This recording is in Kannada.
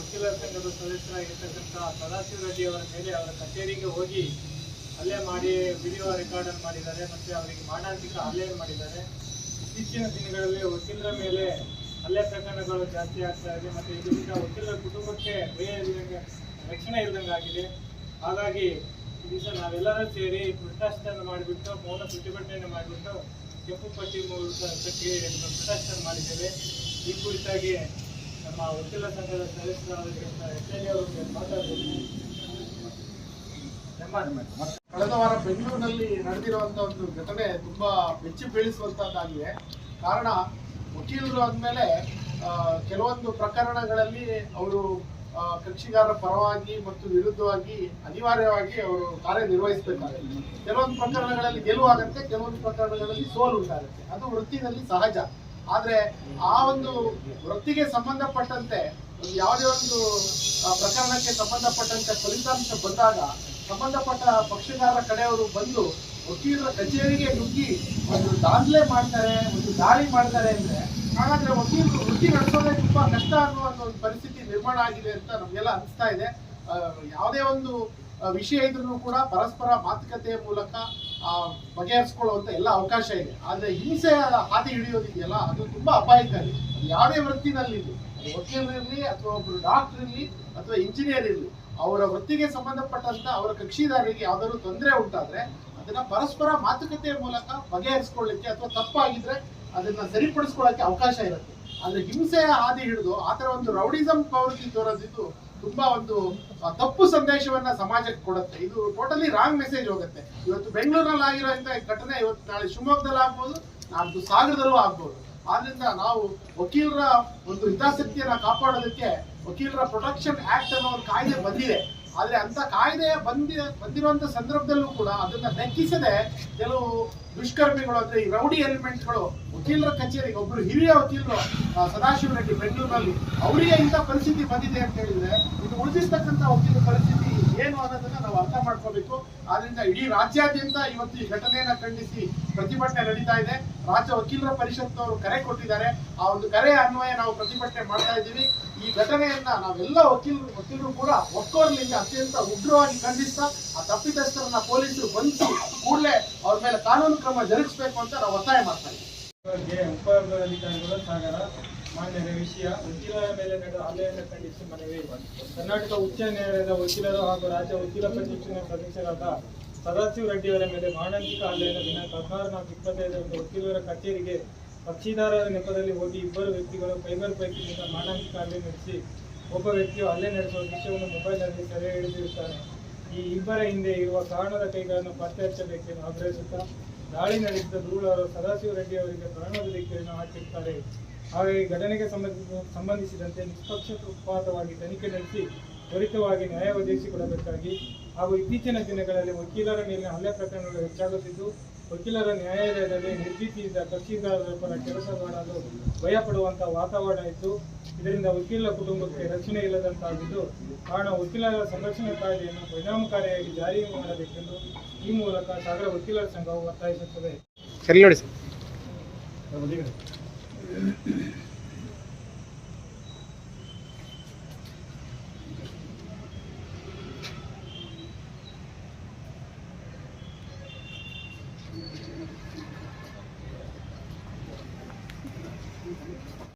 ವಕೀಲರ ಸಂಘದ ಸದಸ್ಯರಾಗಿರ್ತಕ್ಕಂಥ ಸದಾಶಿವ ರೆಡ್ಡಿ ಅವರ ಮೇಲೆ ಅವರ ಕಚೇರಿಗೆ ಹೋಗಿ ಹಲ್ಲೆ ಮಾಡಿ ವಿಡಿಯೋ ರೆಕಾರ್ಡ್ ಮಾಡಿದ್ದಾರೆ ಮತ್ತು ಅವರಿಗೆ ಮಾನಸಿಕ ಹಲ್ಲೆ ಮಾಡಿದ್ದಾರೆ. ಇತ್ತೀಚಿನ ದಿನಗಳಲ್ಲಿ ವಕೀಲರ ಮೇಲೆ ಹಲ್ಲೆ ಪ್ರಕರಣಗಳು ಜಾಸ್ತಿ ಆಗ್ತಾ ಇದೆ ಮತ್ತು ಇದರಿಂದ ವಕೀಲರ ಕುಟುಂಬಕ್ಕೆ ರಕ್ಷಣೆ ಇಲ್ಲದಂಗೆ ಆಗಿದೆ. ಹಾಗಾಗಿ ಈ ದಿವಸ ನಾವೆಲ್ಲರೂ ಸೇರಿ ಪ್ರೊಟೆಸ್ಟನ್ನು ಮಾಡಿಬಿಟ್ಟು ಮೌನ ಪ್ರತಿಭಟನೆಯನ್ನು ಮಾಡಿಬಿಟ್ಟು ಕೆಂಪು ಪಟ್ಟಿ ಮೂಲಕ ಕಟ್ಟಿ ಪ್ರೊಟೆಸ್ಟ್ ಮಾಡಿದ್ದೇವೆ. ಈ ಕುರಿತಾಗಿ ನಮ್ಮ ವಕೀಲರ ಸಂಘದ ಸದಸ್ಯರಾದ ಅವರಿಗೆ ಮಾತಾಡಬೇಕು. ಕಳೆದ ವಾರ ಬೆಂಗಳೂರಿನಲ್ಲಿ ನಡೆದಿರುವಂತಹ ಒಂದು ಘಟನೆ ತುಂಬಾ ಬೆಚ್ಚಿ ಬೀಳಿಸುವಂತಹದ್ದಾಗಿದೆ. ಕಾರಣ ವಕೀಲರು ಅಂದಮೇಲೆ ಕೆಲವೊಂದು ಪ್ರಕರಣಗಳಲ್ಲಿ ಅವರು ಕಕ್ಷಿಗಾರರ ಪರವಾಗಿ ಮತ್ತು ವಿರುದ್ಧವಾಗಿ ಅನಿವಾರ್ಯವಾಗಿ ಅವರು ಕಾರ್ಯನಿರ್ವಹಿಸಬೇಕಾಗುತ್ತೆ. ಕೆಲವೊಂದು ಪ್ರಕರಣಗಳಲ್ಲಿ ಗೆಲುವಾಗುತ್ತೆ, ಕೆಲವೊಂದು ಪ್ರಕರಣಗಳಲ್ಲಿ ಸೋಲು ಉಂಟಾಗುತ್ತೆ. ಅದು ವೃತ್ತಿನಲ್ಲಿ ಸಹಜ. ಆದ್ರೆ ಆ ಒಂದು ವೃತ್ತಿಗೆ ಸಂಬಂಧಪಟ್ಟಂತೆ ಯಾವುದೇ ಒಂದು ಪ್ರಕರಣಕ್ಕೆ ಸಂಬಂಧಪಟ್ಟಂತೆ ಫಲಿತಾಂಶ ಬಂದಾಗ ಸಂಬಂಧಪಟ್ಟ ಪಕ್ಷಗಾರರ ಕಡೆಯವರು ಬಂದು ವಕೀಲರ ಕಚೇರಿಗೆ ನುಗ್ಗಿ ಒಂದು ದಾಖಲೆ ಮಾಡ್ತಾರೆ, ಒಂದು ದಾಳಿ ಮಾಡ್ತಾರೆ ಅಂದ್ರೆ ಹಾಗಾದ್ರೆ ವಕೀಲರು ವೃತ್ತಿ ನಡೆಸೋದೇ ತುಂಬಾ ಕಷ್ಟ ಅನ್ನುವ ಒಂದು ಪರಿಸ್ಥಿತಿ ನಿರ್ಮಾಣ ಆಗಿದೆ ಅಂತ ನಮಗೆಲ್ಲ ಅನಿಸ್ತಾ ಇದೆ. ಯಾವುದೇ ಒಂದು ವಿಷಯ ಇದ್ರೂ ಕೂಡ ಪರಸ್ಪರ ಮಾತುಕತೆಯ ಮೂಲಕ ಬಗೆಹರಿಸ್ಕೊಳ್ಳುವಂತ ಎಲ್ಲ ಅವಕಾಶ ಇದೆ. ಆದ್ರೆ ಹಿಂಸೆ ಹಾದಿ ಹಿಡಿಯೋದಿದೆಯಲ್ಲ ಅದು ತುಂಬಾ ಅಪಾಯಕಾರಿ. ಅದು ಯಾವುದೇ ವೃತ್ತಿನಲ್ಲಿ ವಕೀಲರಿರ್ಲಿ ಅಥವಾ ಒಬ್ರು ಡಾಕ್ಟರ್ ಇರ್ಲಿ ಅಥವಾ ಇಂಜಿನಿಯರ್ ಇರ್ಲಿ, ಅವರ ವೃತ್ತಿಗೆ ಸಂಬಂಧಪಟ್ಟಂತ ಅವರ ಕಕ್ಷಿದಾರರಿಗೆ ಯಾವ್ದಾದ್ರು ತೊಂದರೆ ಉಂಟಾದ್ರೆ ಅದನ್ನ ಪರಸ್ಪರ ಮಾತುಕತೆಯ ಮೂಲಕ ಬಗೆಹರಿಸ್ಕೊಳ್ಳಿಕ್ಕೆ ಅಥವಾ ತಪ್ಪಾಗಿದ್ರೆ ಅದನ್ನ ಸರಿಪಡಿಸ್ಕೊಳ್ಳಕ್ಕೆ ಅವಕಾಶ ಇರುತ್ತೆ. ಆದ್ರೆ ಹಿಂಸೆಯ ಹಾದಿ ಹಿಡಿದು ಆತರ ಒಂದು ರೌಡಿಸಂ ಪ್ರವೃತ್ತಿ ತೋರೋದಿದ್ದು ತುಂಬಾ ಒಂದು ತಪ್ಪು ಸಂದೇಶವನ್ನ ಸಮಾಜಕ್ಕೆ ಕೊಡುತ್ತೆ. ಇದು ಟೋಟಲಿ ರಾಂಗ್ ಮೆಸೇಜ್ ಹೋಗುತ್ತೆ. ಇವತ್ತು ಬೆಂಗಳೂರಿನಲ್ಲಿ ಆಗಿರುವಂತ ಘಟನೆ ಇವತ್ತು ನಾಳೆ ಶಿವಮೊಗ್ಗದಲ್ಲಿ ಆಗ್ಬೋದು, ನಾಡ್ದು ಸಾಗರದಲ್ಲೂ ಆಗ್ಬೋದು. ಆದ್ರಿಂದ ನಾವು ವಕೀಲರ ಒಂದು ಹಿತಾಸಕ್ತಿಯನ್ನ ಕಾಪಾಡೋದಕ್ಕೆ ವಕೀಲರ ಪ್ರೊಟೆಕ್ಷನ್ ಆಕ್ಟ್ ಅನ್ನೋ ಒಂದು ಕಾಯ್ದೆ ಬಂದಿದೆ. ಆದ್ರೆ ಅಂತ ಕಾಯ್ದೆ ಬಂದಿರುವಂತ ಸಂದರ್ಭದಲ್ಲೂ ಕೂಡ ಅದನ್ನ ಲೆಕ್ಕಿಸದೆ ಕೆಲವು ದುಷ್ಕರ್ಮಿಗಳು ಅಂದ್ರೆ ಈ ರೌಡಿ ಎಲಿಮೆಂಟ್ಗಳು ವಕೀಲರ ಕಚೇರಿಗೆ, ಒಬ್ರು ಹಿರಿಯ ವಕೀಲರು ಸದಾಶಿವ ರೆಡ್ಡಿ ಬೆಂಗಳೂರಿನಲ್ಲಿ ಅವರಿಗೆ ಇಂಥ ಪರಿಸ್ಥಿತಿ ಬಂದಿದೆ ಅಂತ ಹೇಳಿದ್ರೆ ಇದು ಉಳಿದಿರ್ತಕ್ಕಂಥ ವಕೀಲರ ಪರಿಸ್ಥಿತಿ ಏನು ಅನ್ನೋದನ್ನ ನಾವು ಅರ್ಥ ಮಾಡ್ಕೋಬೇಕು. ಆದ್ರಿಂದ ಇಡೀ ರಾಜ್ಯಾದ್ಯಂತ ಇವತ್ತು ಈ ಘಟನೆಯನ್ನ ಖಂಡಿಸಿ ಪ್ರತಿಭಟನೆ ನಡೀತಾ ಇದೆ. ರಾಜ್ಯ ವಕೀಲರ ಪರಿಷತ್ನವರು ಕರೆ ಕೊಟ್ಟಿದ್ದಾರೆ. ಆ ಒಂದು ಕರೆ ಅನ್ವಯ ನಾವು ಪ್ರತಿಭಟನೆ ಮಾಡ್ತಾ ಇದ್ದೀವಿ. ಈ ಘಟನೆಯನ್ನ ನಾವೆಲ್ಲ ವಕೀಲರು ಕೂಡ ಒಕ್ಕೊರಲಿಂದ ಅತ್ಯಂತ ಉಗ್ರವಾಗಿ ಖಂಡಿಸ್ತಾ ಆ ತಪ್ಪಿತಸ್ಥರನ್ನ ಪೊಲೀಸರು ಬಂಧಿಸಿ ಕೂಡಲೇ ಅವ್ರ ಮೇಲೆ ಕಾನೂನು ಕ್ರಮ ಜರುಗಿಸಬೇಕು ಅಂತ ನಾವು ಒತ್ತಾಯ ಮಾಡ್ತಾ ಇದ್ದೀವಿ. ಉಪವಿಭಾಗಾಧಿಕಾರಿಗಳು ಸಾಗರ ಮಾನ್ಯರ ವಿಷಯ ವಕೀಲರ ಮೇಲೆ ನಡೆದ ಹಲ್ಲೆಯನ್ನು ಖಂಡಿಸಿ ಮನವಿ. ಕರ್ನಾಟಕ ಉಚ್ಚ ನ್ಯಾಯಾಲಯದ ವಕೀಲರು ಹಾಗೂ ರಾಜ್ಯ ವಕೀಲ ಪರಿಷತ್ತಿನ ಸದಸ್ಯರಾದ ಸದಾಶಿವ ರೆಡ್ಡಿ ಅವರ ಮೇಲೆ ಮಾನಸಿಕ ಹಲ್ಲೆಯನ್ನು ದಿನಾಂಕ 16/4/25 ವಕೀಲರ ಕಚೇರಿಗೆ ಕಕ್ಷಿದಾರರ ನೆಪದಲ್ಲಿ ಹೋಗಿ ಇಬ್ಬರು ವ್ಯಕ್ತಿಗಳು ಕೈಬಲ್ ಪೈಕಿನಿಂದ ಮಾನಸಿಕ ಹಲ್ಲೆ ನಡೆಸಿ ಒಬ್ಬ ವ್ಯಕ್ತಿಯು ಹಲ್ಲೆ ನಡೆಸುವ ದೃಶ್ಯವನ್ನು ಮೊಬೈಲ್ನಲ್ಲಿ ಸೆರೆ ಹಿಡಿದಿರುತ್ತಾನೆ. ಈ ಇಬ್ಬರ ಹಿಂದೆ ಇರುವ ಕಾರಣದ ಕೈಗಳನ್ನು ಪತ್ತೆ ಹಚ್ಚಬೇಕೆಂದು ಆಗ್ರಹಿಸುತ್ತಾ ದಾಳಿ ನಡೆಸಿದ ದೂರವರು ಸದಾಶಿವ ರೆಡ್ಡಿ ಅವರಿಗೆ ಪ್ರಾಣದ ಧಕ್ಕೆಯನ್ನು ಹಾಕಿರುತ್ತಾರೆ. ಹಾಗಾಗಿ ಘಟನೆಗೆ ಸಂಬಂಧಿಸಿದಂತೆ ನಿಷ್ಪಕ್ಷಪಾತವಾಗಿ ತನಿಖೆ ನಡೆಸಿ ತ್ವರಿತವಾಗಿ ನ್ಯಾಯ ಒದಗಿಸಿಕೊಡಬೇಕಾಗಿ ಹಾಗೂ ಇತ್ತೀಚಿನ ದಿನಗಳಲ್ಲಿ ವಕೀಲರ ಮೇಲಿನ ಹಲ್ಲೆ ಪ್ರಕರಣಗಳು ಹೆಚ್ಚಾಗುತ್ತಿದ್ದು ವಕೀಲರ ನ್ಯಾಯಾಲಯದಲ್ಲಿ ನಿರ್ಭೀತಿಯಿಂದ ಕಕ್ಷಿದಾರರ ಪರ ಕೆಲಸ ಮಾಡಲು ಭಯಪಡುವಂತಹ ವಾತಾವರಣ ಇದ್ದು ಇದರಿಂದ ವಕೀಲರ ಕುಟುಂಬಕ್ಕೆ ರಕ್ಷಣೆ ಇಲ್ಲದಂತಾಗಿದ್ದು ಕಾರಣ ವಕೀಲರ ಸಂರಕ್ಷಣಾ ಕಾಯ್ದೆಯನ್ನು ಪರಿಣಾಮಕಾರಿಯಾಗಿ ಜಾರಿ ಮಾಡಬೇಕೆಂದು ಈ ಮೂಲಕ ಸಾಗರ ವಕೀಲರ ಸಂಘವು ಒತ್ತಾಯಿಸುತ್ತದೆ.